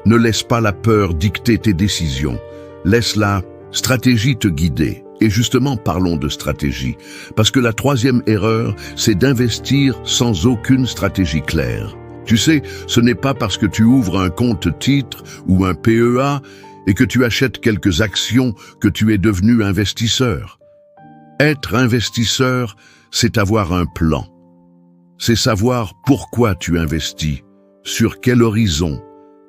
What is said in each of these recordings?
Ne laisse pas la peur dicter tes décisions. Laisse la stratégie te guider. Et justement, parlons de stratégie. Parce que la troisième erreur, c'est d'investir sans aucune stratégie claire. Tu sais, ce n'est pas parce que tu ouvres un compte titre ou un PEA et que tu achètes quelques actions que tu es devenu investisseur. Être investisseur, c'est avoir un plan. C'est savoir pourquoi tu investis, sur quel horizon,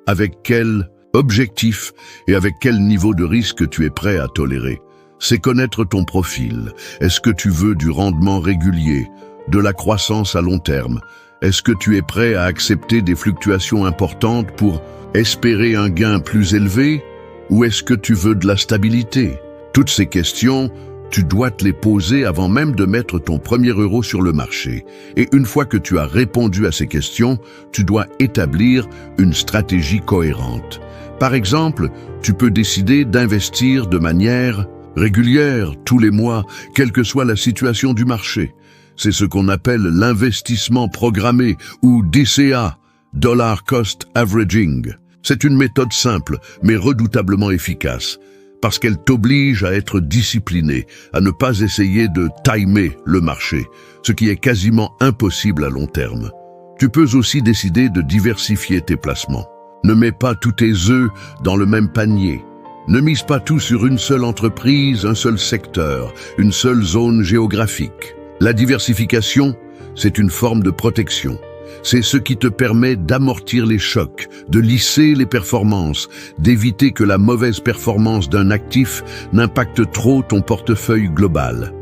avec quel objectif et avec quel niveau de risque tu es prêt à tolérer. C'est connaître ton profil. Est-ce que tu veux du rendement régulier, de la croissance à long terme? Est-ce que tu es prêt à accepter des fluctuations importantes pour espérer un gain plus élevé? Ou est-ce que tu veux de la stabilité? Toutes ces questions, tu dois te les poser avant même de mettre ton premier euro sur le marché. Et une fois que tu as répondu à ces questions, tu dois établir une stratégie cohérente. Par exemple, tu peux décider d'investir de manière régulière, tous les mois, quelle que soit la situation du marché. C'est ce qu'on appelle l'investissement programmé ou DCA, Dollar Cost Averaging. C'est une méthode simple, mais redoutablement efficace, parce qu'elle t'oblige à être discipliné, à ne pas essayer de timer le marché, ce qui est quasiment impossible à long terme. Tu peux aussi décider de diversifier tes placements. Ne mets pas tous tes œufs dans le même panier. Ne mise pas tout sur une seule entreprise, un seul secteur, une seule zone géographique. La diversification, c'est une forme de protection. C'est ce qui te permet d'amortir les chocs, de lisser les performances, d'éviter que la mauvaise performance d'un actif n'impacte trop ton portefeuille global.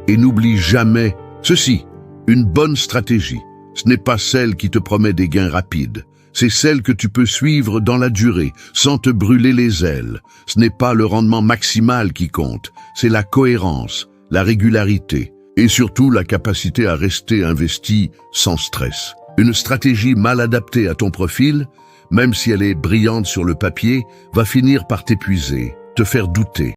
Et n'oublie jamais ceci, une bonne stratégie, ce n'est pas celle qui te promet des gains rapides. C'est celle que tu peux suivre dans la durée, sans te brûler les ailes. Ce n'est pas le rendement maximal qui compte, c'est la cohérence, la régularité et surtout la capacité à rester investi sans stress. Une stratégie mal adaptée à ton profil, même si elle est brillante sur le papier, va finir par t'épuiser, te faire douter